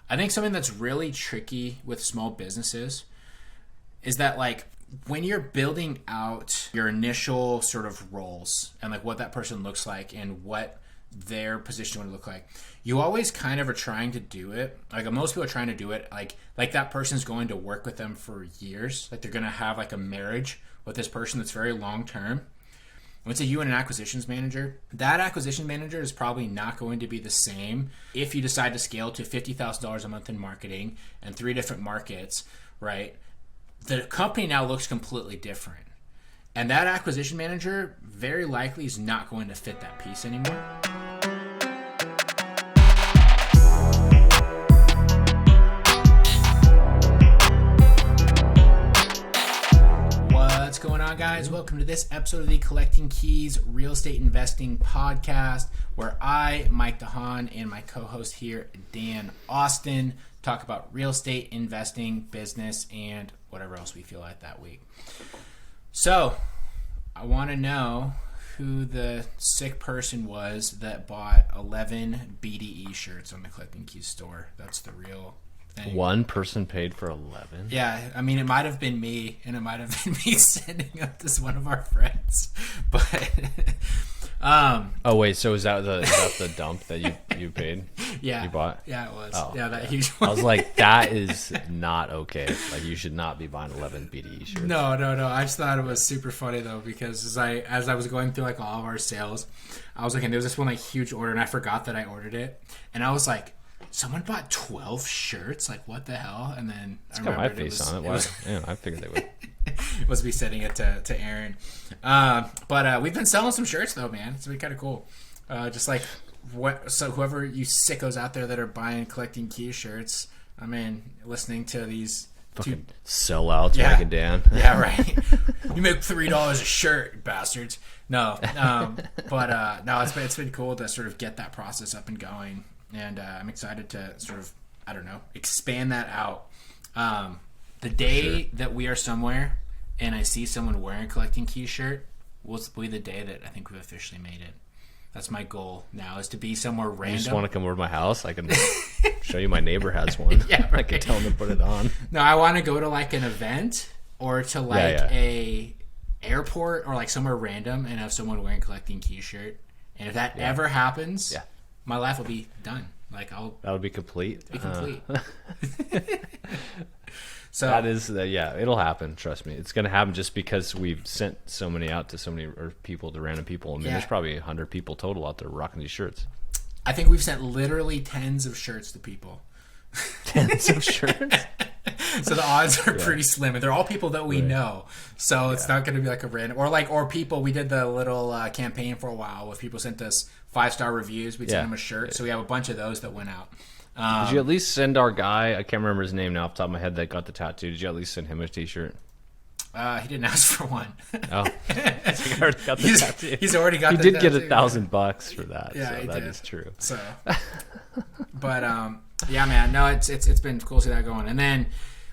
I think something that's really tricky with small businesses is that like when you're building out your initial sort of roles and like what that person looks like and what their position would look like, you always kind of are trying to do it. Like most people are trying to do it like that person's going to work with them for years. Like they're going to have like a marriage with this person that's very long term. Let's say you and an acquisitions manager. That acquisition manager is probably not going to be the same if you decide to scale to $50,000 a month in marketing and 3 different markets, right? The company now looks completely different. And that acquisition manager very likely is not going to fit that piece anymore. What's going on, guys? Welcome to this episode of the Collecting Keys Real Estate Investing Podcast, where I, Mike DeHaan, and my co-host here, Dan Austin, talk about real estate investing, business, and whatever else we feel like that week. So, I want to know who the sick person was that bought 11 BDE shirts on the Collecting Keys store. That's the real thing. One person paid for 11? Yeah, I mean, it might have been me, and it might have been me sending up to one of our friends. But oh wait, so is that the dump that you paid? Yeah, you bought? Yeah, it was. Oh, yeah, that huge one. I was like, that is not okay. Like, you should not be buying 11 BDE shirts. No. I just thought it was super funny though, because as I was going through like all of our sales, I was looking. There was this one like huge order, and I forgot that I ordered it, and I was like, someone bought 12 shirts? Like, what the hell? And then it's got my face on it. Why? Yeah, I figured they would. It was me sending it to Aaron. But we've been selling some shirts though, man. It's been kind of cool. Just like so whoever you sickos out there that are buying Collecting Keys shirts, I mean, listening to these fucking sellouts, Mike and Dan. Yeah, right. You make $3 a shirt, you bastards. No, but no, it's been cool to sort of get that process up and going, and I'm excited to sort of, I don't know, expand that out. The day that we are somewhere and I see someone wearing a Collecting Keys shirt will be the day that I think we've officially made it. That's my goal now, is to be somewhere random. You just want to come over to my house? I can show you my neighbor has one. Yeah, right. I can tell him to put it on. No, I want to go to like an event or to like a airport or like somewhere random and have someone wearing a Collecting Keys shirt. And if that ever happens, my life will be done. Like that'll be complete. So that is, it'll happen. Trust me, it's gonna happen just because we've sent so many out to so many people, to random people. I mean, there's probably 100 people total out there rocking these shirts. I think we've sent literally tens of shirts to people. Tens of shirts. So the odds are pretty slim, and they're all people that we know. So it's not going to be like a random or people. We did the little campaign for a while. If people sent us 5-star reviews, we'd send them a shirt. So we have a bunch of those that went out. Did you at least send our guy? I can't remember his name now off the top of my head that got the tattoo. Did you at least send him a T-shirt? He didn't ask for one. Oh, he already got the tattoo. He's already got. He the did tattoo, get $1,000 for that. Yeah, so that is true. So, but yeah, man. No, it's been cool to see that going. And then,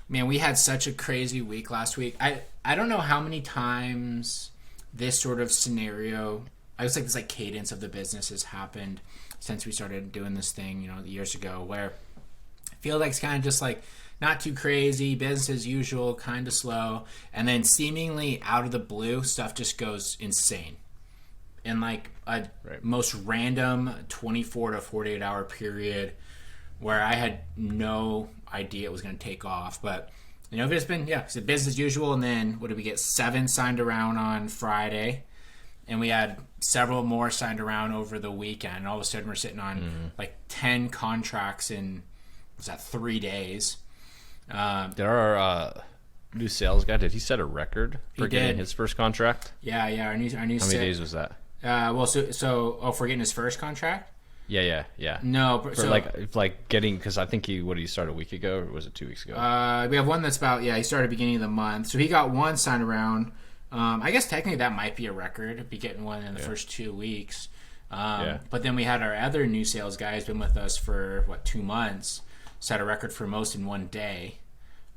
man, we had such a crazy week last week. I don't know how many times this sort of scenario, I was like this like cadence of the business has happened since we started doing this thing, years ago, where I feel like it's kind of just like not too crazy, business as usual, kind of slow, and then seemingly out of the blue, stuff just goes insane. In like a most random 24 to 48 hour period where I had no idea it was going to take off. But, it's been, it's business as usual, and then what did we get? 7 signed around on Friday. And we had several more signed around over the weekend. And all of a sudden, we're sitting on like 10 contracts in 3 days. Did our new sales guy? Did he set a record for getting his first contract? Yeah. Our new. How many days was that? For getting his first contract. Yeah. No, for like getting, because I think he started a week ago, or was it 2 weeks ago? We have one that's about he started beginning of the month, so he got one signed around. I guess technically that might be a record, be getting one in the first 2 weeks. But then we had our other new sales guy who's been with us for 2 months, set a record for most in one day.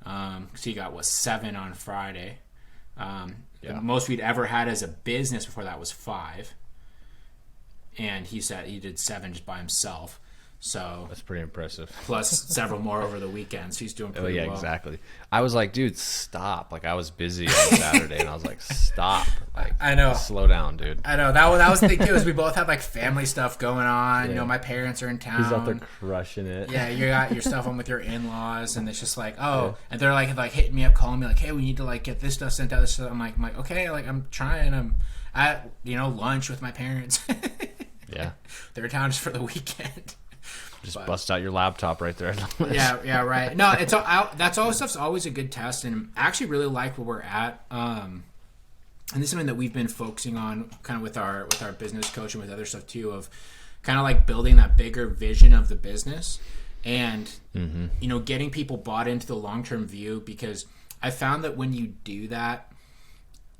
So he got 7 on Friday. The most we'd ever had as a business before that was 5. And he said he did 7 just by himself. So That's pretty impressive. plus several more over the weekends. He's doing pretty well. Exactly. I was like, dude, stop. Like, I was busy on Saturday, and I was like, stop. Like, I know. Slow down, dude. I know that was the thing too. Is we both have like family stuff going on. You know, my parents are in town. He's out there crushing it. Yeah, you got your stuff on with your in-laws, and it's just like, and they're like hitting me up, calling me like, hey, we need to like get this stuff sent out. This stuff. I'm like, okay, like I'm trying. I'm at lunch with my parents. Yeah, they're in town just for the weekend. Just bust out your laptop right there. Yeah, right. No, it's that's all stuff's always a good test, and I actually really like where we're at. And this is something that we've been focusing on, kind of with our business coach and with other stuff too, of kind of like building that bigger vision of the business, and getting people bought into the long term view. Because I found that when you do that,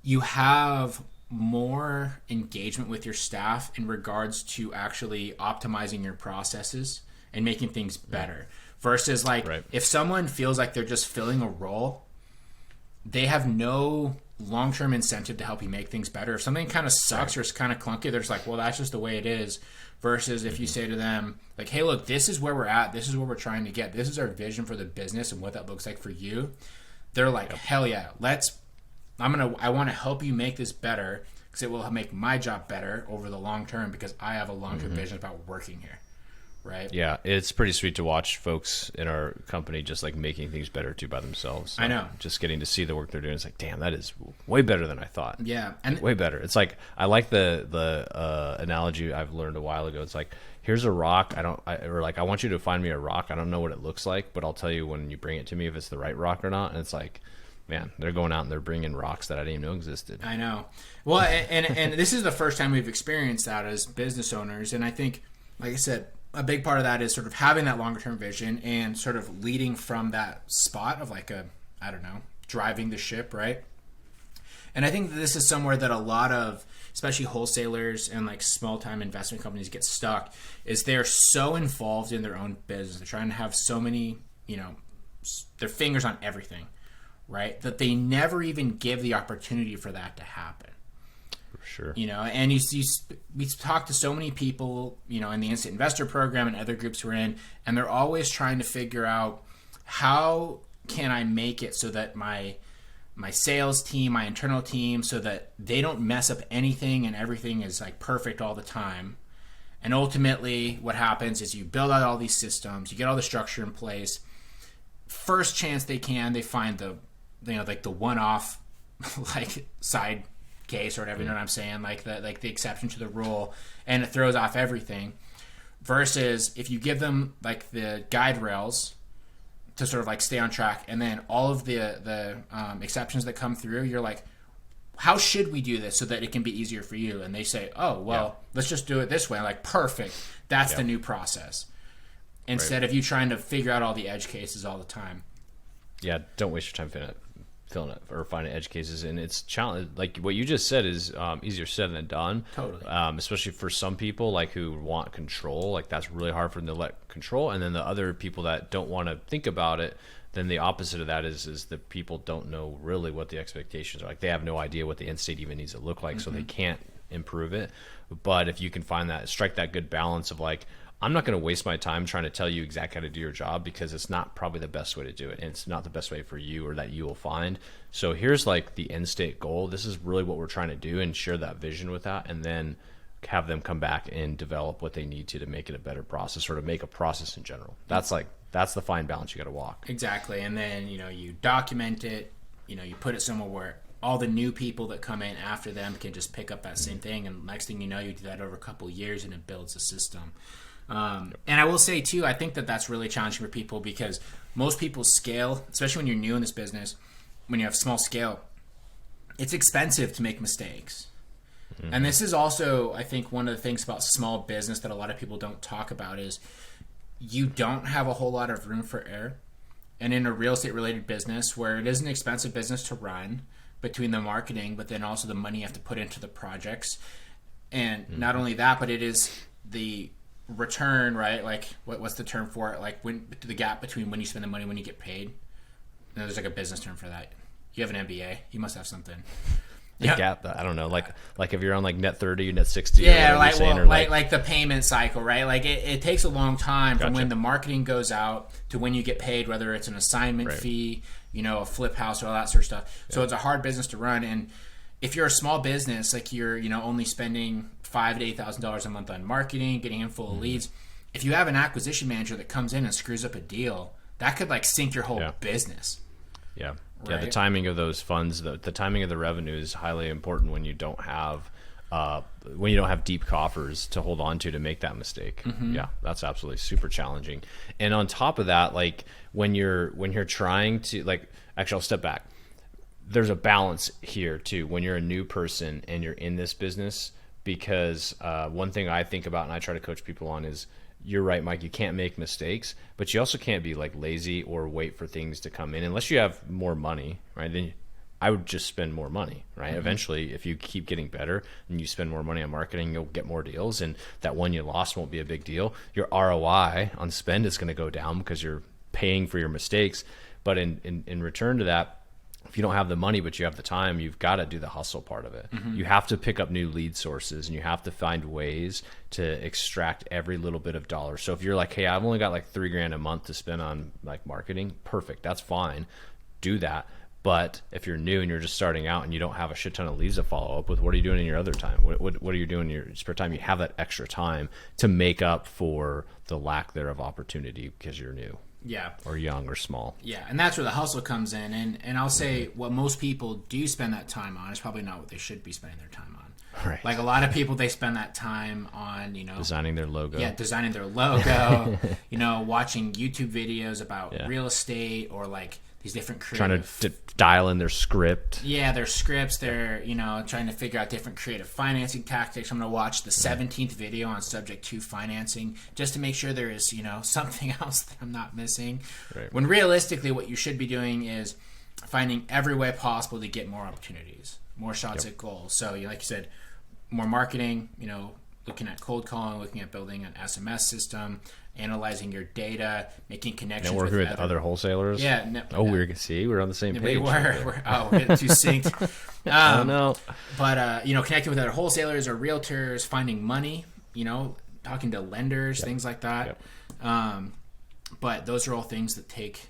you have more engagement with your staff in regards to actually optimizing your processes and making things better, versus like if someone feels like they're just filling a role, they have no long-term incentive to help you make things better. If something kind of sucks or it's kind of clunky, they're just like, well, that's just the way it is. Versus if you say to them like, hey, look, this is where we're at, this is what we're trying to get, this is our vision for the business and what that looks like for you, they're like, hell yeah, I want to help you make this better, because it will make my job better over the long term, because I have a long-term vision about working here. Right. Yeah, it's pretty sweet to watch folks in our company just like making things better too by themselves. I know. Just getting to see the work they're doing. It's like, damn, that is way better than I thought. Yeah, and way better. It's like, I like the analogy I've learned a while ago. It's like, here's a rock. I want you to find me a rock. I don't know what it looks like, but I'll tell you when you bring it to me if it's the right rock or not. And it's like, man, they're going out and they're bringing rocks that I didn't even know existed. I know. Well, and this is the first time we've experienced that as business owners, and I think, like I said, a big part of that is sort of having that longer term vision and sort of leading from that spot of like driving the ship, right? And I think that this is somewhere that a lot of, especially wholesalers and like small time investment companies, get stuck, is they're so involved in their own business. They're trying to have so many, their fingers on everything, right? That they never even give the opportunity for that to happen. Sure. And we talk to so many people, in the Instant Investor Program and other groups we're in, and they're always trying to figure out, how can I make it so that my sales team, my internal team, so that they don't mess up anything and everything is like perfect all the time. And ultimately what happens is you build out all these systems, you get all the structure in place. First chance they find the one-off like side case or whatever, you know what I'm saying, like the exception to the rule, and it throws off everything. Versus if you give them like the guide rails to sort of like stay on track, and then all of the exceptions that come through, you're like, how should we do this so that it can be easier for you? And they say, oh well, let's just do it this way. I'm like, perfect, that's the new process, instead of you trying to figure out all the edge cases all the time. Yeah, don't waste your time filling it or finding edge cases. And it's challenge, like what you just said is easier said than done. Totally. Especially for some people like who want control, like that's really hard for them to let control. And then the other people that don't want to think about it, then the opposite of that is the people don't know really what the expectations are. Like they have no idea what the end state even needs to look like, so they can't improve it. But if you can find that, strike that good balance of like, I'm not going to waste my time trying to tell you exactly how to do your job, because it's not probably the best way to do it, and it's not the best way for you or that you will find. So here's like the end state goal. This is really what we're trying to do, and share that vision with that, and then have them come back and develop what they need to make it a better process, or to make a process in general. That's the fine balance you got to walk. Exactly. And then, you document it, you put it somewhere where all the new people that come in after them can just pick up that same thing. And next thing you know, you do that over a couple of years and it builds a system. And I will say too, I think that that's really challenging for people, because most people scale, especially when you're new in this business, when you have small scale, it's expensive to make mistakes. Mm-hmm. And this is also, I think, one of the things about small business that a lot of people don't talk about is you don't have a whole lot of room for error. And in a real estate related business where it is an expensive business to run, between the marketing, but then also the money you have to put into the projects. And not only that, but it is the return, right? Like what's the term for it? Like when the gap between when you spend the money and when you get paid. No, there's like a business term for that. You have an MBA. You must have something. the Yep. gap. I don't know, like if you're on like net 30, net 60, or Yeah, whatever you're like saying, well, or like the payment cycle, right? Like it takes a long time from Gotcha. when the marketing goes out to when you get paid, whether it's an assignment Right. fee, a flip house, or all that sort of stuff. So it's a hard business to run. And if you're a small business, like you're only spending $5,000 to $8,000 a month on marketing, getting in full of leads. If you have an acquisition manager that comes in and screws up a deal, that could like sink your whole business. Yeah. Right. Yeah, the timing of those funds, the timing of the revenue is highly important when you don't have deep coffers to hold on to make that mistake. Yeah, that's absolutely super challenging. And on top of that, like when you're trying to actually I'll step back. There's a balance here too when you're a new person and you're in this business, because one thing I think about and I try to coach people on is, you're right, Mike, you can't make mistakes, but you also can't be like lazy or wait for things to come in unless you have more money, right? Then I would just spend more money, right? Eventually, if you keep getting better and you spend more money on marketing, you'll get more deals, and that one you lost won't be a big deal. Your ROI on spend is going to go down because you're paying for your mistakes. But in return to that, if you don't have the money but you have the time, you've got to do the hustle part of it. You have to pick up new lead sources, and you have to find ways to extract every little bit of dollar. So if you're like, hey, I've only got like $3,000 a month to spend on like marketing, perfect, that's fine, do that. But if you're new and you're just starting out and you don't have a shit ton of leads to follow up with, what are you doing in your other time? What are you doing in your spare time? You have that extra time to make up for the lack there of opportunity because you're new. Yeah. Or young or small. Yeah, and that's where the hustle comes in. And I'll say what most people do spend that time on is probably not what they should be spending their time on. Right. Like a lot of people, they spend that time on, designing their logo. Yeah, designing their logo, watching YouTube videos about real estate, or like these different creative... Trying to dial in their script. Yeah, their scripts. They're, trying to figure out different creative financing tactics. I'm going to watch the 17th video on subject to financing just to make sure there is, something else that I'm not missing. Right. When realistically what you should be doing is finding every way possible to get more opportunities, more shots at goals. So, like you said, more marketing, looking at cold calling, looking at building an SMS system, analyzing your data, making connections Networking with other wholesalers. Yeah. We're on the same page. We're getting too synced. I don't know. But, connecting with other wholesalers or realtors, finding money, talking to lenders, things like that. But those are all things that take,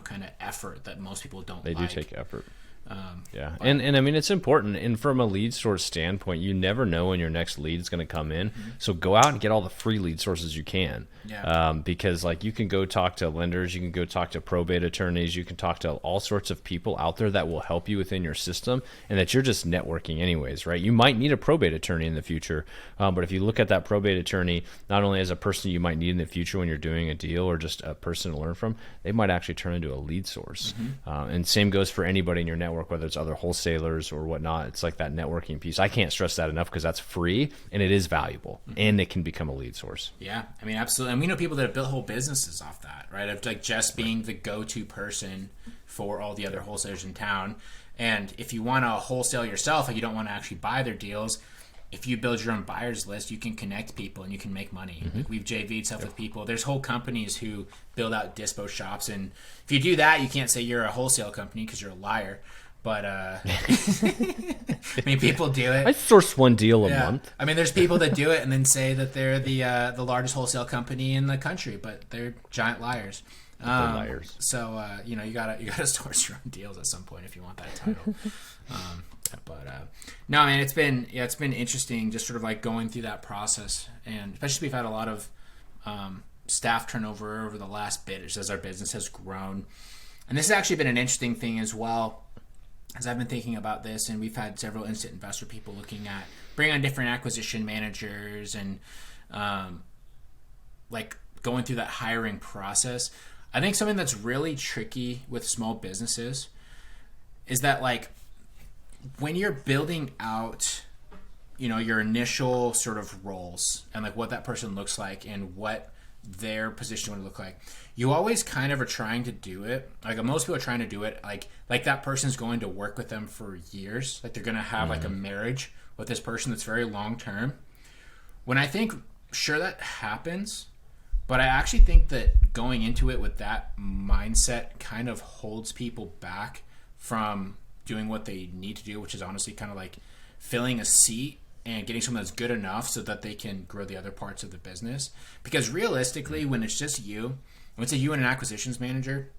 kind of effort that most people don't They like. do take effort. And I mean, it's important. And from a lead source standpoint, you never know when your next lead is going to come in. So go out and get all the free lead sources you can. Because like you can go talk to lenders, you can go talk to probate attorneys, you can talk to all sorts of people out there that will help you within your system, and that you're just networking anyways, right? You might need a probate attorney in the future. But if you look at that probate attorney, not only as a person you might need in the future when you're doing a deal or just a person to learn from, they might actually turn into a lead source. And same goes for anybody in your network, whether it's other wholesalers or whatnot. It's like that networking piece. I can't stress that enough because that's free and it is valuable and it can become a lead source. Yeah, I mean, absolutely. And we know people that have built whole businesses off that, right? Of like just being the go-to person for all the other wholesalers in town. And if you want to wholesale yourself, like you don't want to actually buy their deals, if you build your own buyers list, you can connect people and you can make money. Like we've JV'd stuff with people. There's whole companies who build out dispo shops, and if you do that, you can't say you're a wholesale company because you're a liar. But I mean, people do it. I source one deal a month. I mean, there's people that do it and then say that they're the largest wholesale company in the country, but they're giant liars. They're liars. So you gotta source your own deals at some point if you want that title. No, man, it's been interesting just sort of like going through that process, and especially we've had a lot of staff turnover over the last bit as our business has grown, and this has actually been an interesting thing as well. As I've been thinking about this, and we've had several instant investor people looking at bringing on different acquisition managers and like going through that hiring process. I think something that's really tricky with small businesses is that like when you're building out, your initial sort of roles and like what that person looks like and what their position would look like, you always kind of are trying to do it like most people are trying to do it like that person's going to work with them for years, like they're going to have like a marriage with this person that's very long term, when I think sure that happens, but I actually think that going into it with that mindset kind of holds people back from doing what they need to do, which is honestly kind of like filling a seat and getting someone that's good enough so that they can grow the other parts of the business. Because realistically, when it's just you, when it's you and an acquisitions manager,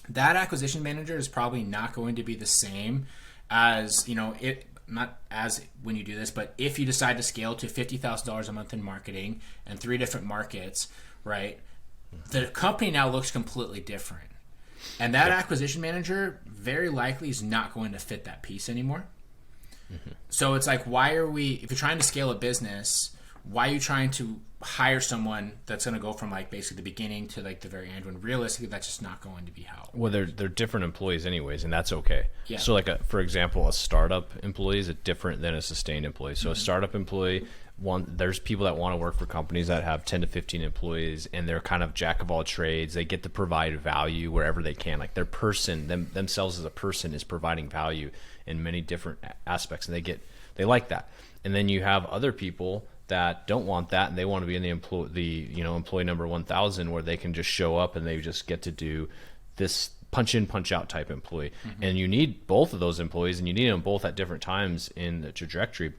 that acquisition manager is probably not going to be the same as, it not as when you do this, but if you decide to scale to $50,000 a month in marketing and 3 different markets, right? The company now looks completely different. And that acquisition manager very likely is not going to fit that piece anymore. So it's like, if you're trying to scale a business, why are you trying to hire someone that's going to go from like basically the beginning to like the very end, when realistically that's just not going to be how? Well, they're different employees anyways, and that's okay. Yeah. So like for example, a startup employee is different than a sustained employee. So a startup employee, there's people that want to work for companies that have 10 to 15 employees, and they're kind of jack of all trades. They get to provide value wherever they can. Like their person, themselves as a person, is providing value in many different aspects, and they like that. And then you have other people that don't want that, and they want to be in the employee number 1,000, where they can just show up and they just get to do this punch in, punch out type employee. And you need both of those employees, and you need them both at different times in the trajectory.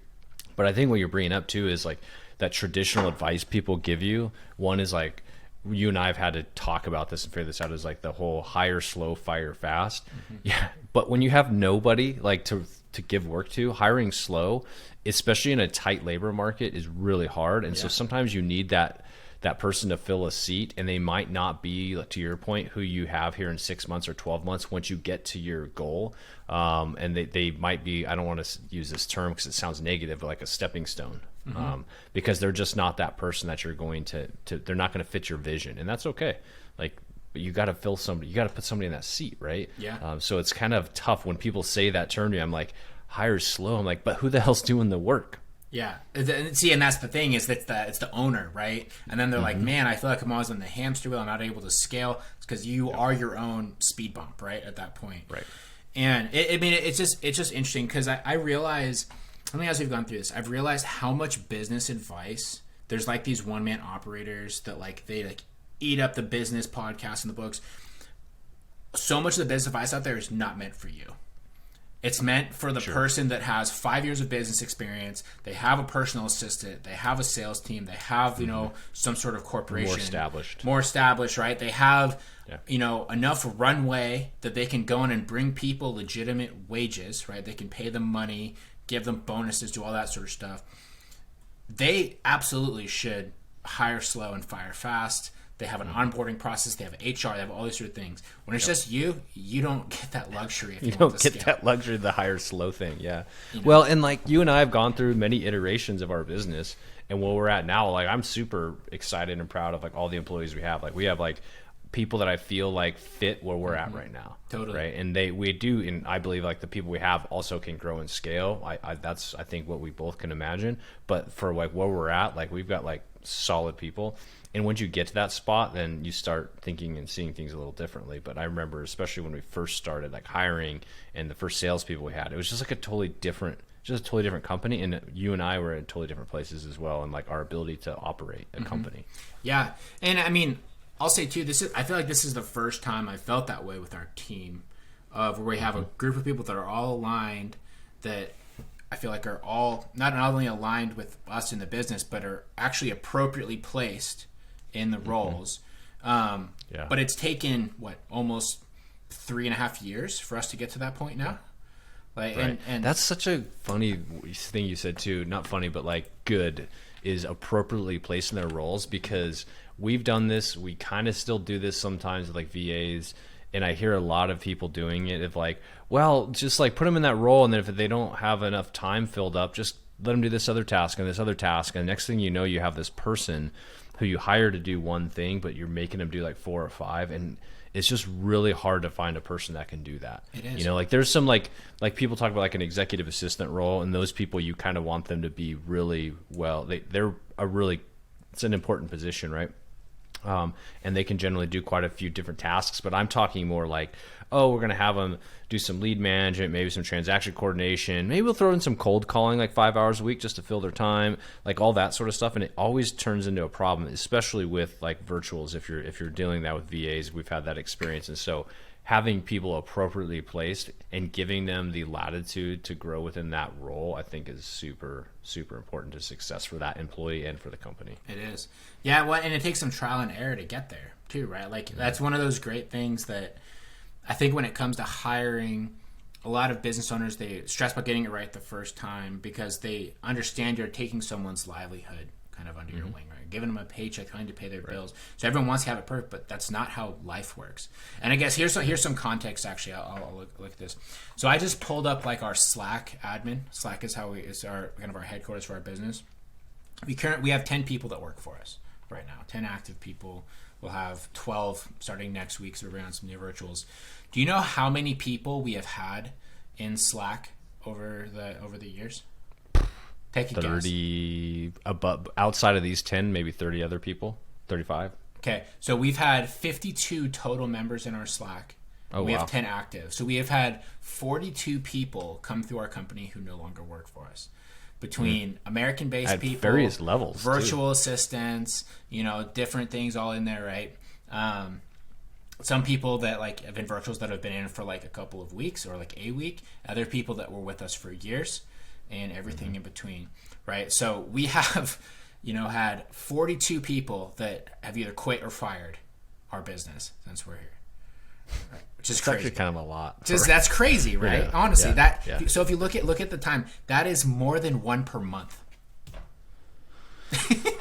But I think what you're bringing up too is like that traditional advice people give you. One is like, you and I have had to talk about this and figure this out, is like the whole hire slow, fire fast. Yeah. But when you have nobody like to give work to, hiring slow, especially in a tight labor market, is really hard. And so sometimes you need that person to fill a seat, and they might not be, to your point, who you have here in 6 months or 12 months once you get to your goal. And they might be, I don't want to use this term because it sounds negative, but like a stepping stone. Because they're just not that person that you're going to they're not going to fit your vision, and that's okay. Like, but you got to fill somebody, you got to put somebody in that seat, right? Yeah. So it's kind of tough when people say that term to me. I'm like, hire slow. I'm like, but who the hell's doing the work? Yeah. See, and that's the thing, is that it's the owner, right? And then they're like, man, I feel like I'm always on the hamster wheel. I'm not able to scale. It's because you are your own speed bump, right? At that point. Right. And it's just interesting, because I realize, as we've gone through this, I've realized how much business advice there's, like these one-man operators that like they like eat up the business podcasts and the books. So much of the business advice out there is not meant for you. It's meant for the person that has 5 years of business experience. They have a personal assistant. They have a sales team. They have, some sort of corporation. More established, right? They have, enough runway that they can go in and bring people legitimate wages, right? They can pay them money, give them bonuses, do all that sort of stuff. They absolutely should hire slow and fire fast. They have an onboarding process. They have HR. They have all these sort of things. When it's just you don't get that luxury. If you don't get that luxury of the hire slow thing. Yeah. Well, and like you and I have gone through many iterations of our business, and where we're at now, like I'm super excited and proud of like all the employees we have. Like we have like people that I feel like fit where we're at right now. Totally. Right. And we do, and I believe like the people we have also can grow and scale. That's I think what we both can imagine. But for like where we're at, like we've got like solid people. And once you get to that spot, then you start thinking and seeing things a little differently. But I remember, especially when we first started like hiring and the first salespeople we had, it was just like a totally different company. And you and I were in totally different places as well, and like our ability to operate a company. Yeah. And I mean, I'll say too, I feel like this is the first time I felt that way with our team, of where we have a group of people that are all aligned, that I feel like are all not only aligned with us in the business, but are actually appropriately placed in the roles. But it's taken almost 3.5 years for us to get to that point now. Like, right. and that's such a funny thing you said too. Not funny, but like good, is appropriately placed in their roles, because we've done this. We kind of still do this sometimes with like VAs. And I hear a lot of people doing it of like, well, just like put them in that role, and then if they don't have enough time filled up, just let them do this other task and this other task. And next thing you know, you have this person who you hire to do one thing, but you're making them do like 4 or 5. And it's just really hard to find a person that can do that. It is. Like there's some like people talk about like an executive assistant role, and those people, you kind of want them to be really well. It's an important position, right? And they can generally do quite a few different tasks, but I'm talking more like, we're going to have them do some lead management, maybe some transaction coordination. Maybe we'll throw in some cold calling like 5 hours a week just to fill their time, like all that sort of stuff. And it always turns into a problem, especially with like virtuals. If you're dealing that with VAs, we've had that experience. And so having people appropriately placed and giving them the latitude to grow within that role, I think is super, super important to success for that employee and for the company. It is. Yeah, well, and it takes some trial and error to get there too, right? Like that's one of those great things that I think when it comes to hiring, a lot of business owners, they stress about getting it right the first time because they understand you're taking someone's livelihood kind of under your wing, right? Giving them a paycheck, trying to pay their bills. So everyone wants to have it perfect, but that's not how life works. And I guess here's some context. Actually, I'll look at this. So I just pulled up like our Slack admin. Slack is is our kind of our headquarters for our business. We have 10 people that work for us right now. 10 active people. We'll have 12 starting next week. So we're bringing on some new virtuals. Do you know how many people we have had in Slack over the years? Take a 30 above, outside of these 10, maybe 30 other people, 35. Okay, so we've had 52 total members in our Slack. We have 10 active. So we have had 42 people come through our company who no longer work for us. Between American-based at people, various levels, virtual assistants, different things all in there, right? Some people that like have been virtuals that have been in for like a couple of weeks or like a week. Other people that were with us for years, and everything in between, right? So we have, had 42 people that have either quit or fired our business since we're here, right? Which is crazy. Actually kind of a lot. That's crazy, right? Yeah, Honestly, yeah. So if you look at the time, that is more than one per month.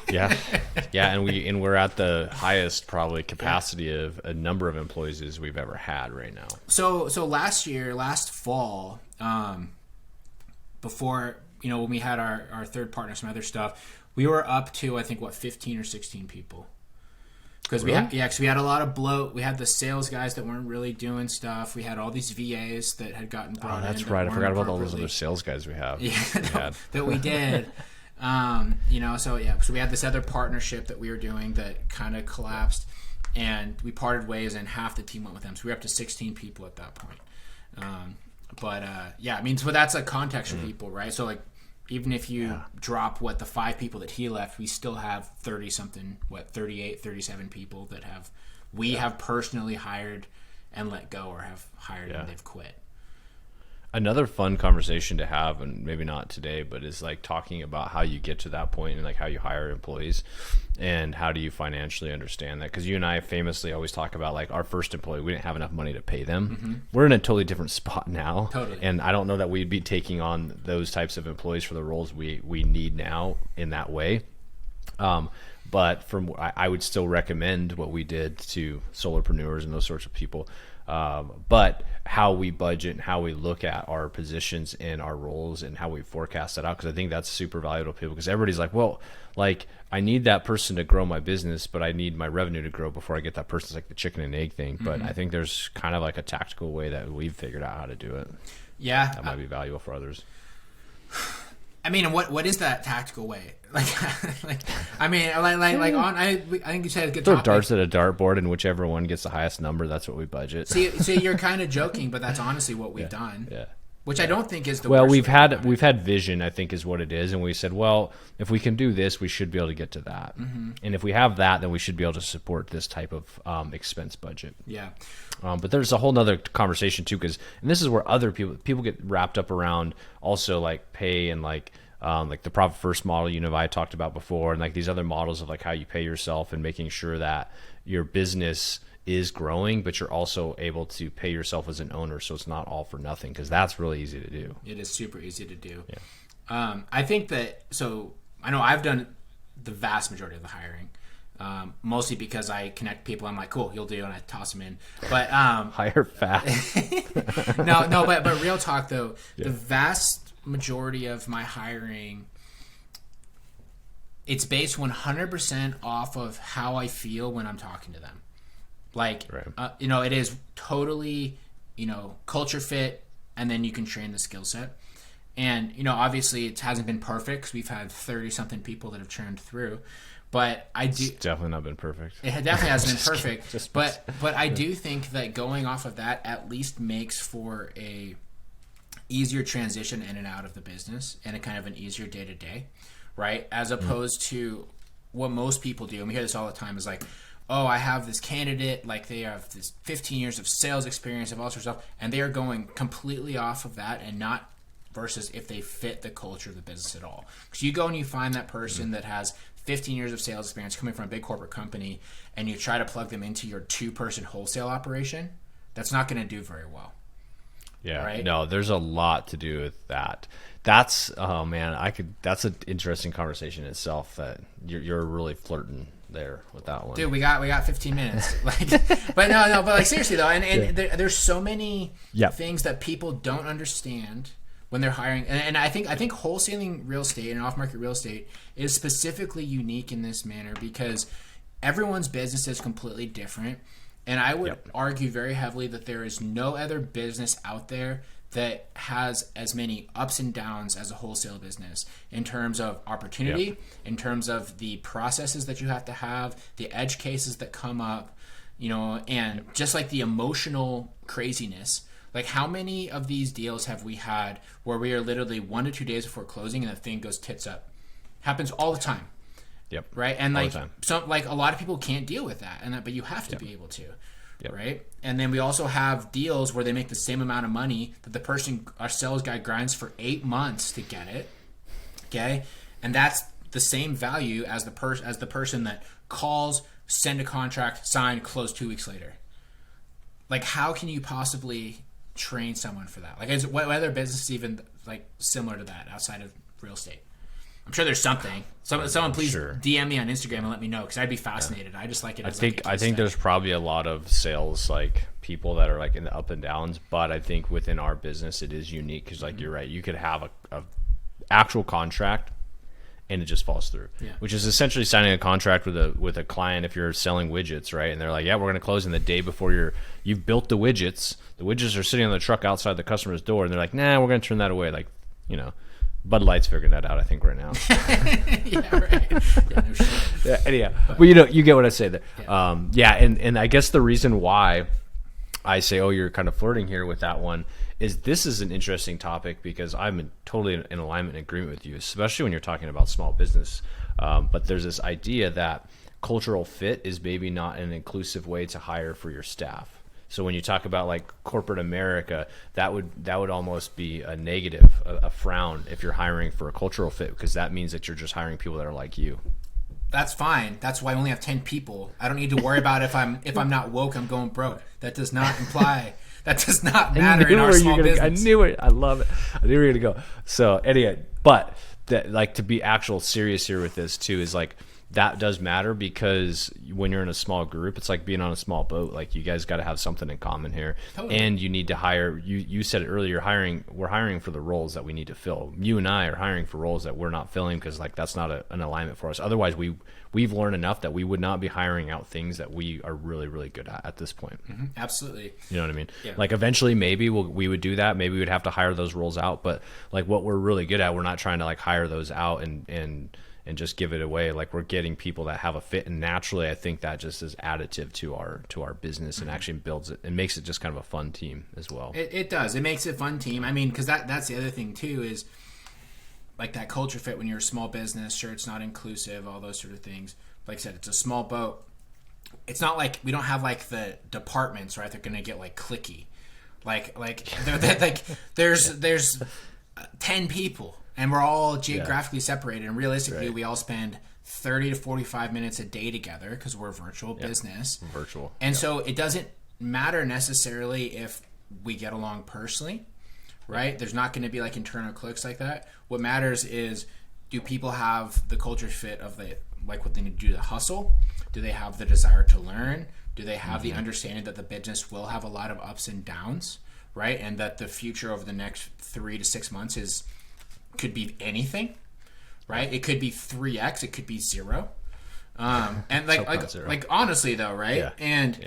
yeah, and we're at the highest probably capacity of a number of employees as we've ever had right now. So last fall, before when we had our third partner, some other stuff, we were up to I think 15 or 16 people. Because we had a lot of bloat. We had the sales guys that weren't really doing stuff. We had all these VAs that had gotten brought in. Oh, that's right. I forgot about all those other sales guys we have. Yeah, that we did. So we had this other partnership that we were doing that kind of collapsed, and we parted ways, and half the team went with them. So we were up to 16 people at that point. So that's a context for people, right? So like, even if you drop the 5 people that he left, we still have 30 something, 38, 37 people that have personally hired and let go, or have hired and they've quit. Another fun conversation to have, and maybe not today, but is like talking about how you get to that point and like how you hire employees and how do you financially understand that? Because you and I famously always talk about like our first employee, we didn't have enough money to pay them. Mm-hmm. We're in a totally different spot now. Totally. And I don't know that we'd be taking on those types of employees for the roles we need now in that way. But I would still recommend what we did to solopreneurs and those sorts of people. But how we budget and how we look at our positions and our roles and how we forecast that out, because I think that's super valuable to people, because everybody's like, well, like I need that person to grow my business, but I need my revenue to grow before I get that person. It's like the chicken and egg thing. But I think there's kind of like a tactical way that we've figured out how to do it. Yeah. That might be valuable for others. I mean, what is that tactical way? I think you said a good Throw topic. darts at a dartboard, and whichever one gets the highest number, that's what we budget. See, you're kind of joking, but that's honestly what we've done. Yeah. Which I don't think is the well, worst. We've had vision, I think is what it is, and we said, well, if we can do this, we should be able to get to that, and if we have that, then we should be able to support this type of expense budget. Yeah. But there's a whole nother conversation too, and this is where other people get wrapped up around also like pay and like the profit first model I talked about before, and like these other models of like how you pay yourself and making sure that your business is growing, but you're also able to pay yourself as an owner, so it's not all for nothing, because that's really easy to do. It is super easy to do. Yeah. I think that, so I know I've done the vast majority of the hiring, mostly because I connect people. I'm like, cool, you'll do, and I toss them in. But hire fast. no, but real talk though, the vast majority of my hiring, it's based 100% off of how I feel when I'm talking to them. Like, right. It is totally, culture fit, and then you can train the skill set. And, obviously it hasn't been perfect because we've had 30-something people that have churned through. But it's definitely not been perfect. It definitely hasn't been perfect. But I do think that going off of that at least makes for a easier transition in and out of the business, and a kind of an easier day-to-day, right? As opposed to what most people do, and we hear this all the time, is like, oh, I have this candidate, like they have this 15 years of sales experience of all sorts of stuff, and they are going completely off of that and not versus if they fit the culture of the business at all. Because you go and you find that person that has 15 years of sales experience coming from a big corporate company, and you try to plug them into your 2-person wholesale operation, that's not going to do very well. Yeah, right? No, there's a lot to do with that. That's that's an interesting conversation in itself. That you're really flirting there with that one, dude. We got 15 minutes. But like seriously though, and there's so many things that people don't understand when they're hiring, and I think wholesaling real estate and off-market real estate is specifically unique in this manner because everyone's business is completely different. And I would argue very heavily that there is no other business out there that has as many ups and downs as a wholesale business in terms of opportunity, in terms of the processes that you have to have, the edge cases that come up, and just like the emotional craziness. Like how many of these deals have we had where we are literally 1 to 2 days before closing and the thing goes tits up? Happens all the time. Yep. Right. And like a lot of people can't deal with that, but you have to be able to. Yep. Right. And then we also have deals where they make the same amount of money that our sales guy grinds for 8 months to get it. Okay. And that's the same value as the person that calls, send a contract, sign, close 2 weeks later. Like, how can you possibly train someone for that? Like, what other business is even like similar to that outside of real estate? I'm sure there's something. Someone please DM me on Instagram and let me know because I'd be fascinated. I just like it. I think there's probably a lot of sales like people that are like in the up and downs, but I think within our business it is unique because like you're right, you could have a actual contract and it just falls through, which is essentially signing a contract with a client if you're selling widgets, right? And they're like, yeah, we're going to close in the day before you've built the widgets. The widgets are sitting on the truck outside the customer's door, and they're like, nah, we're going to turn that away, like Bud Light's figuring that out, I think, right now. Yeah, right. Yeah, no shit. Yeah, anyhow, well, you get what I say there. Yeah, and I guess the reason why I say, oh, you're kind of flirting here with that one is this is an interesting topic because I'm totally in alignment and agreement with you, especially when you're talking about small business. But there's this idea that cultural fit is maybe not an inclusive way to hire for your staff. So when you talk about like corporate America, that would almost be a negative, a frown if you're hiring for a cultural fit, because that means that you're just hiring people that are like you. That's fine. That's why I only have 10 people. I don't need to worry about if I'm not woke, I'm going broke. That does not imply. That does not matter in our small business. I knew it. I love it. I knew you were gonna go. So anyway, but like to be actual serious here with this too is like. That does matter because when you're in a small group, it's like being on a small boat. Like you guys got to have something in common here, and you need to hire. You said it earlier. We're hiring for the roles that we need to fill. You and I are hiring for roles that we're not filling because like that's not an alignment for us. Otherwise, we've learned enough that we would not be hiring out things that we are really really good at this point. Mm-hmm. Absolutely. You know what I mean? Yeah. Like eventually, maybe we would do that. Maybe we'd have to hire those roles out. But like what we're really good at, we're not trying to like hire those out and just give it away. Like we're getting people that have a fit, and naturally I think that just is additive to our business and actually builds it and makes it just kind of a fun team as well. It does. It makes it a fun team. I mean, because that's the other thing too is like that culture fit when you're a small business. Sure, it's not inclusive, all those sort of things. Like I said, it's a small boat. It's not like we don't have like the departments, right? They're gonna get like cliquey. Like there's 10 people. And we're all geographically separated. And realistically, we all spend 30 to 45 minutes a day together because we're a virtual business. Virtual. And so it doesn't matter necessarily if we get along personally, right? There's not going to be like internal cliques like that. What matters is, do people have the culture fit of like what they need to do to hustle? Do they have the desire to learn? Do they have the understanding that the business will have a lot of ups and downs, right? And that the future over the next 3 to 6 months could be anything, right? It could be 3x, it could be 0. And like honestly though, right? Yeah. And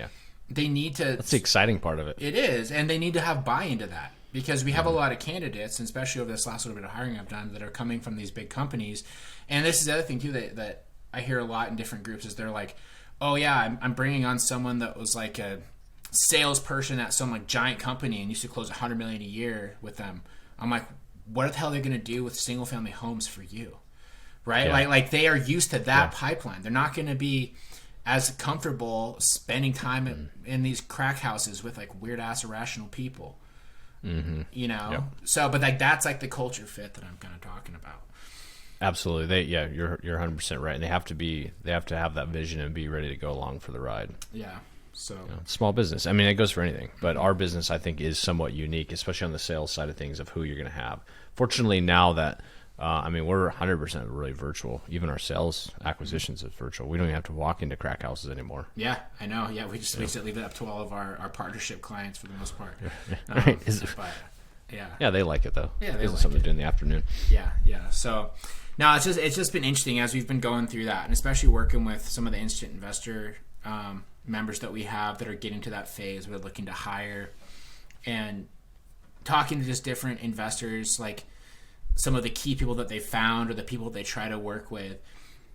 they need to. That's the exciting part of it. It is, and they need to have buy-in to that because we have a lot of candidates, and especially over this last little bit of hiring I've done, that are coming from these big companies. And this is the other thing too that I hear a lot in different groups is they're like, oh yeah, I'm bringing on someone that was like a salesperson at some like giant company and used to close $100 million a year with them. I'm like, what the hell are they going to do with single family homes for you, right? Like they are used to that pipeline. They're not going to be as comfortable spending time in these crack houses with like weird ass irrational people. You know, Yep. so but like that's like the culture fit that I'm kind of talking about. Absolutely. You're 100% right. And they have to have that vision and be ready to go along for the ride. Yeah. So Small business. I mean, it goes for anything, but our business, I think, is somewhat unique, especially on the sales side of things of who you're going to have. Fortunately, now that, we're 100% really virtual. Even our sales acquisitions is virtual. We don't even have to walk into crack houses anymore. yeah, I know. Yeah, we just leave it up to all of our partnership clients for the most part. Right. But yeah. Yeah, they like it though. Yeah, they Gives them like something it. to do in the afternoon. Yeah. So no, it's just been interesting as we've been going through that, and especially working with some of the instant investor members that we have that are getting to that phase where they're looking to hire, and talking to just different investors, like some of the key people that they found or the people they try to work with.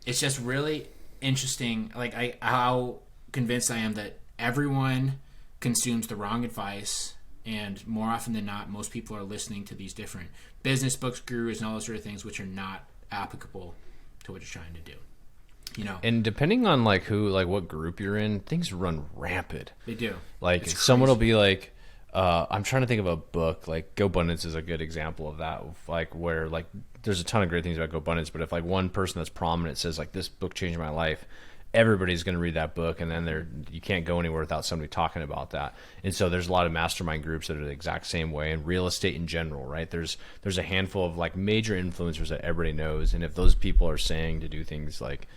It's just really interesting, like how convinced I am that everyone consumes the wrong advice, and more often than not, most people are listening to these different business books, gurus, and all those sort of things, which are not applicable to what you're trying to do. You know, And depending on what group you're in, things run rampant. they do. Like It's someone will crazy. be like, I'm trying to think of a book. Like GoBundance is a good example of that. Like where like there's a ton of great things about GoBundance, but if like one person that's prominent says like this book changed my life, everybody's going to read that book, and then you can't go anywhere without somebody talking about that. And so there's a lot of mastermind groups that are the exact same way, and real estate in general, right? There's a handful of like major influencers that everybody knows, and if those people are saying to do things like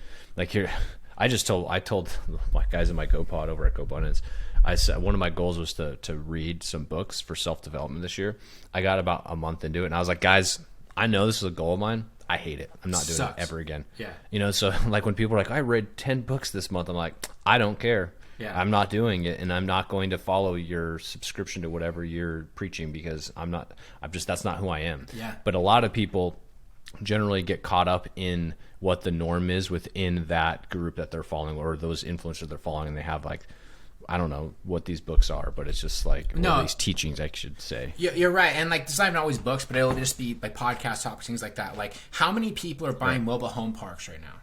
here, I told my guys in my GoPod over at GoBundance, I said one of my goals was to read some books for self-development this year. I got about a month into it, and I was like, guys, I know this is a goal of mine. I hate it. I'm not doing Sucks. it ever again. Yeah. You know, so like when people are like, I read 10 books this month, I'm like, I don't care. Yeah. I'm not doing it, and I'm not going to follow your subscription to whatever you're preaching because that's not who I am. Yeah. But a lot of people generally get caught up in what the norm is within that group that they're following or those influencers they're following, and they have like, I don't know what these books are, but it's just like these teachings, I should say. You're right, and like it's not even always books, but it'll just be like podcast topics, things like that. Like how many people are buying mobile home parks right now?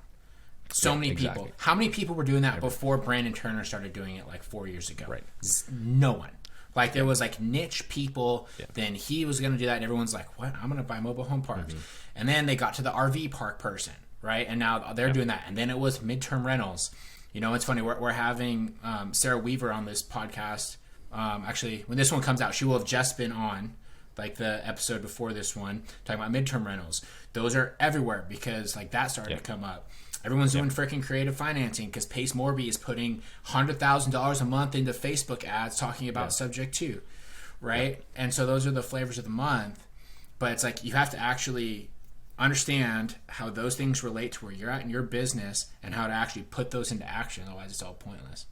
So many exactly. people. How many people were doing that before Brandon Turner started doing it like 4 years ago? Right. No one. Like there was like niche people. Then he was going to do that, and everyone's like, "What? I'm going to buy mobile home parks." And then they got to the RV park person, right? And now they're doing that. And then it was midterm rentals. You know, it's funny. We're having Sarah Weaver on this podcast. Actually, when this one comes out, she will have just been on, like the episode before this one, talking about midterm rentals. Those are everywhere because like that started to come up. Everyone's doing freaking creative financing because Pace Morby is putting $100,000 a month into Facebook ads talking about subject to, right? And so those are the flavors of the month. But it's like you have to actually understand how those things relate to where you're at in your business and how to actually put those into action. Otherwise, it's all pointless,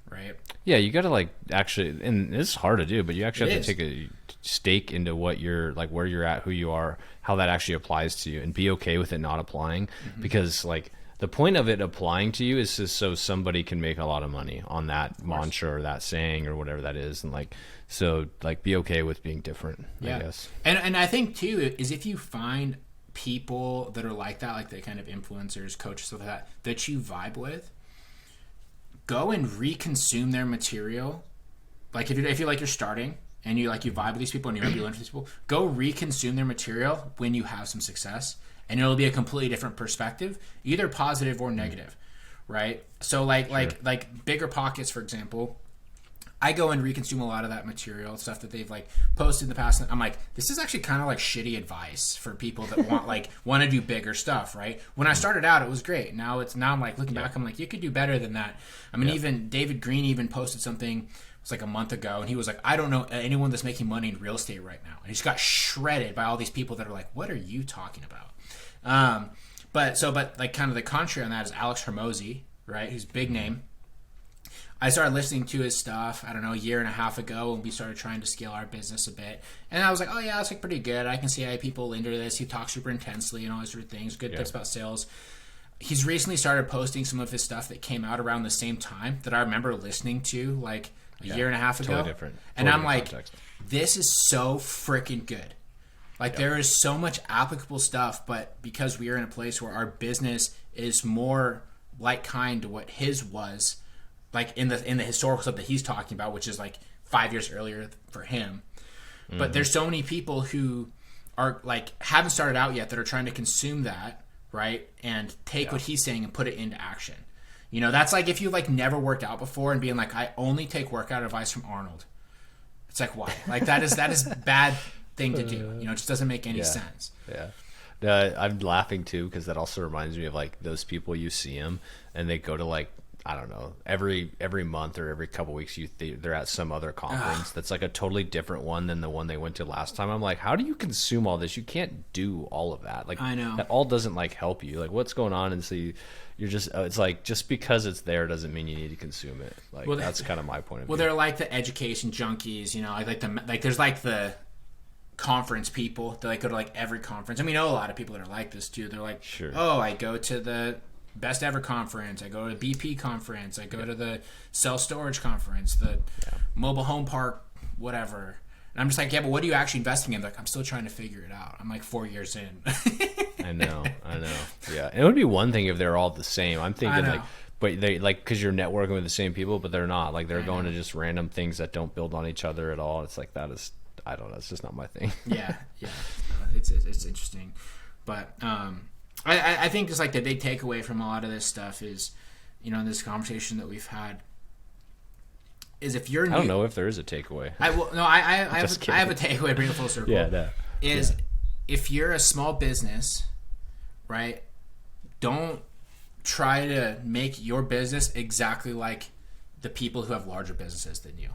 right? Yeah, you got to like actually, and it's hard to do, but you actually It have to take a stake into what you're like, where you're at, who you are, how that actually applies to you, and be okay with it not applying. Because like the point of it applying to you is just so somebody can make a lot of money on that mantra or that saying or whatever that is, and like so like be okay with being different. I guess. And I think too is if you find people that are like that, like the kind of influencers, coaches, stuff like that you vibe with, go and reconsume their material. Like if you're starting and you vibe with these people and you learn from these people, go reconsume their material when you have some success, and it'll be a completely different perspective, either positive or negative, right? So like Bigger Pockets, for example, I go and reconsume a lot of that material, stuff that they've like posted in the past. And I'm like, this is actually kind of like shitty advice for people that want to do bigger stuff, right? When I started out, it was great. Now I'm like looking back, I'm like, you could do better than that. I mean, even David Green even posted something. It was like a month ago, and he was like, I don't know anyone that's making money in real estate right now. And he just got shredded by all these people that are like, what are you talking about? But like kind of the contrary on that is Alex Hormozy, right? Who's big name. I started listening to his stuff, I don't know, a year and a half ago, and we started trying to scale our business a bit. And I was like, oh yeah, that's like pretty good. I can see how people into this. He talks super intensely and all these sort of things. Good tips about sales. He's recently started posting some of his stuff that came out around the same time that I remember listening to like a year and a half ago. Totally different. And I'm like, context. this is so freaking good. Like there is so much applicable stuff, but because we are in a place where our business is more like kind to what his was, like in the historical stuff that he's talking about, which is like 5 years earlier for him. But there's so many people who are like haven't started out yet that are trying to consume that, right, and take what he's saying and put it into action. You know, that's like if you like never worked out before and being like, I only take workout advice from Arnold. It's like, why? Like that is bad thing to do. You know, it just doesn't make any sense. Yeah. I'm laughing too because that also reminds me of like those people you see them and they go to like, I don't know, every month or every couple weeks they're at some other conference that's like a totally different one than the one they went to last time. I'm like, how do you consume all this? You can't do all of that. Like, I know that all doesn't like help you. Like, what's going on? And so you're just it's like just because it's there doesn't mean you need to consume it. Like, that's kind of my point of view. Well, they're like the education junkies, you know. Like there's like the conference people that like go to like every conference. I mean, I know a lot of people that are like this too. They're like, oh, I go to the best ever conference, I go to the BP conference, I go to the self storage conference, the mobile home park, whatever. And I'm just like, yeah, but what are you actually investing in? Like, I'm still trying to figure it out. I'm like 4 years in. I know. Yeah, it would be one thing if they're all the same. I'm thinking like, but they like because you're networking with the same people, but they're not. Like they're going to just random things that don't build on each other at all. It's like that is, I don't know. It's just not my thing. Yeah. It's interesting, but I think it's like the big takeaway from a lot of this stuff is, you know, in this conversation that we've had, is if you're new, I don't know if there is a takeaway. I have a takeaway. Bring it full circle. If you're a small business, right? Don't try to make your business exactly like the people who have larger businesses than you.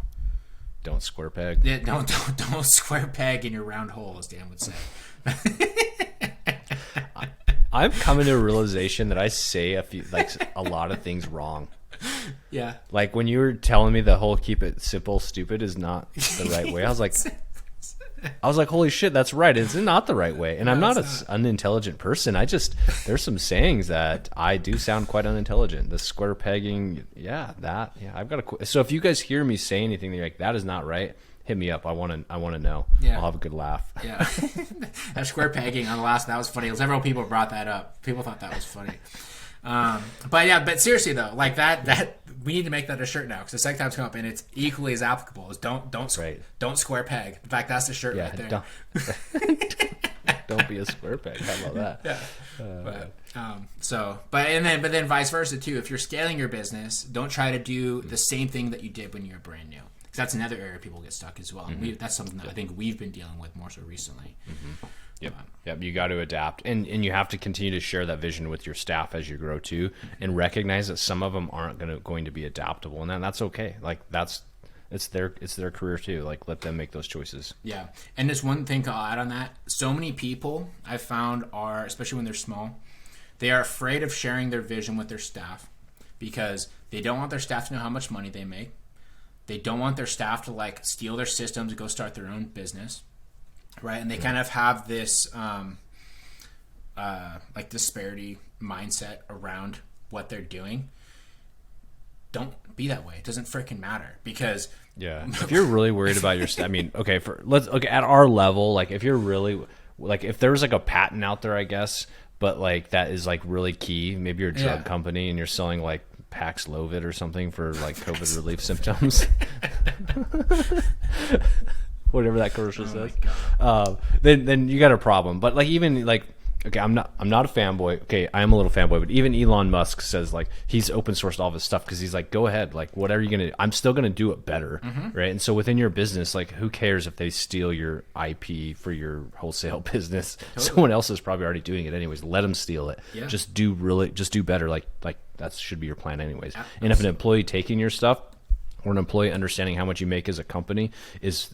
Don't square peg. Yeah, don't square peg in your round hole, as Dan would say. I'm coming to a realization that I say a lot of things wrong. Yeah. Like when you were telling me the whole keep it simple, stupid is not the right way. I was like, holy shit, that's right. It's not the right way. And I'm not an unintelligent person. There's some sayings that I do sound quite unintelligent. The square pegging, I've got so if you guys hear me say anything that you're like, that is not right, hit me up. I want to know. Yeah. I'll have a good laugh. Yeah. That square pegging on the last, that was funny. Several people brought that up. People thought that was funny. But seriously though, like that we need to make that a shirt now because the second time's come up and it's equally as applicable as don't square peg. In fact, that's the shirt right there. Don't be a square peg. How about that? Yeah. But then vice versa too. If you're scaling your business, don't try to do the same thing that you did when you were brand new. Because that's another area people get stuck as well. And that's something that I think we've been dealing with more so recently. Mm-hmm. Yep. You got to adapt, and you have to continue to share that vision with your staff as you grow too, and recognize that some of them aren't going to be adaptable, and that's okay. Like it's their career too. Like let them make those choices. Yeah, and there's one thing to add on that. So many people I've found are, especially when they're small, they are afraid of sharing their vision with their staff because they don't want their staff to know how much money they make. They don't want their staff to like steal their systems and go start their own business. Right, and they kind of have this like disparity mindset around what they're doing. Don't be that way. It doesn't freaking matter because if you're really worried about your I mean, okay, let's look at our level. Like if you're really like if there's like a patent out there, I guess, but like that is like really key. Maybe you're a drug company and you're selling like Paxlovid or something for like COVID relief symptoms. Whatever that commercial says, then you got a problem. But like even like, okay, I'm not a fanboy. Okay, I am a little fanboy, but even Elon Musk says like he's open sourced all of his stuff because he's like, go ahead, like whatever you're gonna, I'm still gonna do it better, right? And so within your business, like who cares if they steal your IP for your wholesale business? Totally. Someone else is probably already doing it anyways. Let them steal it. Yeah. Just do better. Like that should be your plan anyways. Absolutely. And if an employee taking your stuff, or an employee understanding how much you make as a company is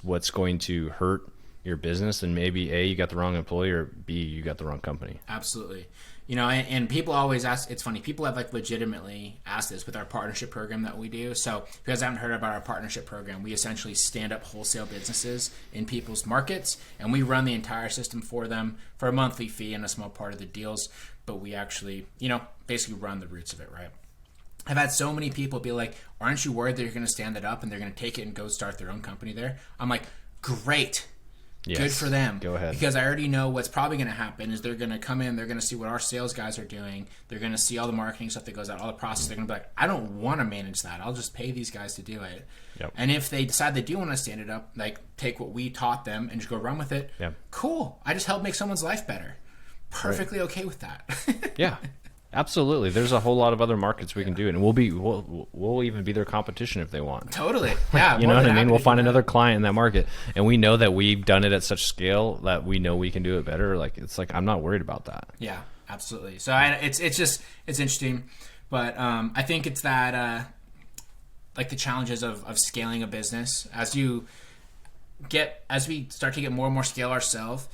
what's going to hurt your business, and maybe A, you got the wrong employee, or B, you got the wrong company. Absolutely. You know, and people always ask, it's funny, people have like legitimately asked this with our partnership program that we do. So if you guys haven't heard about our partnership program, we essentially stand up wholesale businesses in people's markets, and we run the entire system for them for a monthly fee and a small part of the deals, but we actually, you know, basically run the roots of it, right? I've had so many people be like, aren't you worried that you're going to stand it up and they're going to take it and go start their own company there? I'm like, great. Yes. Good for them. Go ahead. Because I already know what's probably going to happen is they're going to come in, they're going to see what our sales guys are doing, they're going to see all the marketing stuff that goes out, all the process. They're going to be like, I don't want to manage that. I'll just pay these guys to do it. Yep. And if they decide they do want to stand it up, like take what we taught them and just go run with it, cool. I just helped make someone's life better. Perfectly okay with that. Yeah. Absolutely. There's a whole lot of other markets we can do, and we'll even be their competition if they want. Totally. Yeah. You know what I mean? We'll find another client in that market, and we know that we've done it at such scale that we know we can do it better. Like it's like I'm not worried about that. Yeah, absolutely. So it's interesting, but I think it's that like the challenges of scaling a business as we start to get more and more scale ourselves,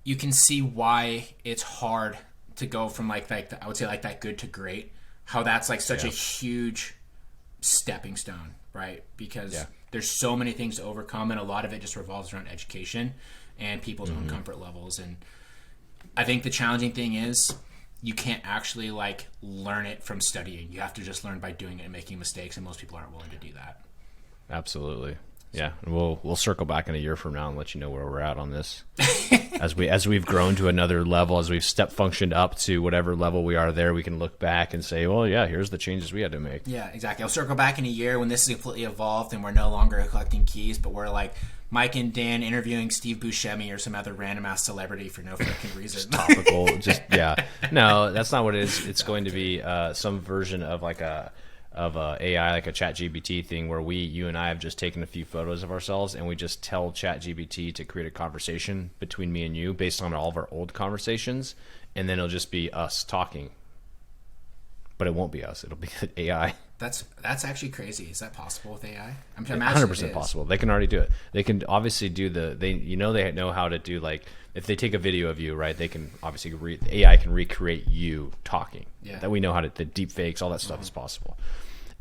you can see why it's hard to go from I would say like that good to great, how that's like such a huge stepping stone, right? Because there's so many things to overcome, and a lot of it just revolves around education and people's own comfort levels. And I think the challenging thing is you can't actually like learn it from studying. You have to just learn by doing it and making mistakes, and most people aren't willing to do that. Absolutely. Yeah, and we'll circle back in a year from now and let you know where we're at on this. as we've grown to another level, as we've step functioned up to whatever level we are there, we can look back and say, well, yeah, here's the changes we had to make. Yeah, exactly. I'll circle back in a year when this is completely evolved and we're no longer collecting keys, but we're like Mike and Dan interviewing Steve Buscemi or some other random ass celebrity for no freaking reason. Topical, No, that's not what it is. It's going to be some version of like a AI, like a ChatGPT thing, where you and I have just taken a few photos of ourselves and we just tell ChatGPT to create a conversation between me and you based on all of our old conversations, and then it'll just be us talking. But it won't be us; it'll be AI. That's actually crazy. Is that possible with AI? I'm 100% possible. They can already do it. They can obviously do they know how to do, like, if they take a video of you, right? They can obviously AI can recreate you talking. Yeah. That we know how to, the deep fakes, all that stuff is possible.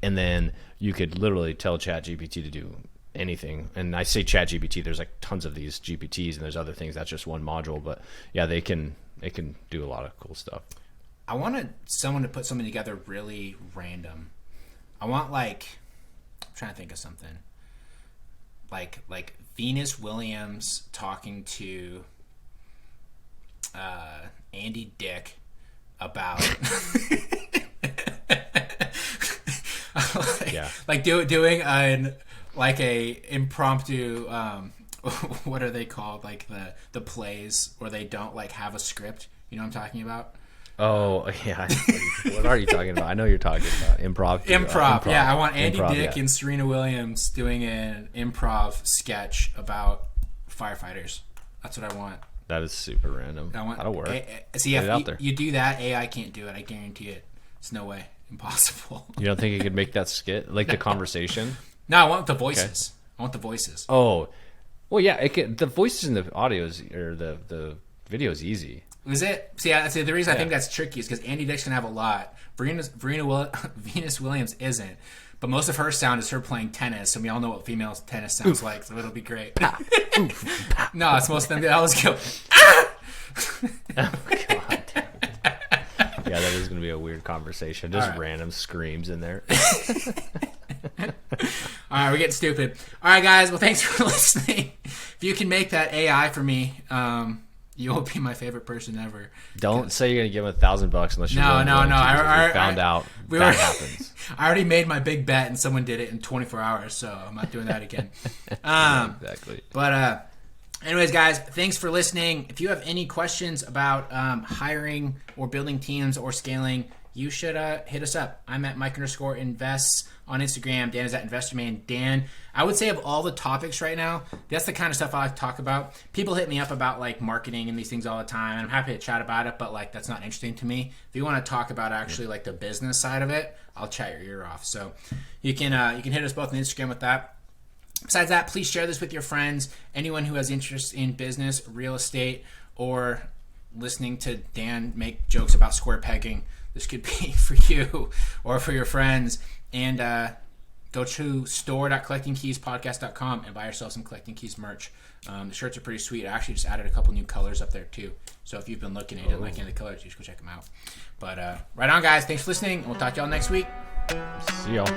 And then you could literally tell ChatGPT to do anything. And I say ChatGPT, there's like tons of these GPTs and there's other things. That's just one module, but yeah, they can do a lot of cool stuff. I wanted someone to put something together really random. I want I'm trying to think of something like Venus Williams talking to Andy Dick about doing a impromptu what are they called, like the plays where they don't like have a script, you know what I'm talking about? Oh yeah, what are you talking about? I know you're talking about improv. Yeah, I want Andy Dick and Serena Williams doing an improv sketch about firefighters. That's what I want. That is super random. That'll work. See, if you do that, AI can't do it. I guarantee it. It's no way. Impossible. You don't think it could make that skit? Like the conversation? No, I want the voices. Okay. I want the voices. Oh. Well, yeah, the voices in the audios or the video is easy. Is it? See, the reason I think that's tricky is because Andy Dick's going to have a lot. Venus Williams isn't. But most of her sound is her playing tennis, and we all know what female tennis sounds like, so it'll be great. No, it's most of them. They always go, ah! Oh, God. Yeah, that is going to be a weird conversation. Just random screams in there. All right, we're getting stupid. All right, guys. Well, thanks for listening. If you can make that AI for me, you will be my favorite person ever. Don't say you're going to give him $1,000 unless you're no. I found out that happens. I already made my big bet, and someone did it in 24 hours, so I'm not doing that again. Exactly. But anyways, guys, thanks for listening. If you have any questions about hiring or building teams or scaling, you should hit us up. I'm at Mike_invests on Instagram. Dan is at InvestorMan Dan. I would say of all the topics right now, that's the kind of stuff I like to talk about. People hit me up about like marketing and these things all the time, and I'm happy to chat about it, but like that's not interesting to me. If you want to talk about actually like the business side of it, I'll chat your ear off. So you can hit us both on Instagram with that. Besides that, please share this with your friends. Anyone who has interest in business, real estate, or listening to Dan make jokes about square pegging, this could be for you or for your friends. And go to store.collectingkeyspodcast.com and buy yourself some Collecting Keys merch. The shirts are pretty sweet. I actually just added a couple new colors up there too. So if you've been looking and you didn't like any of the colors, you should go check them out. But right on, guys. Thanks for listening, and we'll talk to y'all next week. See y'all.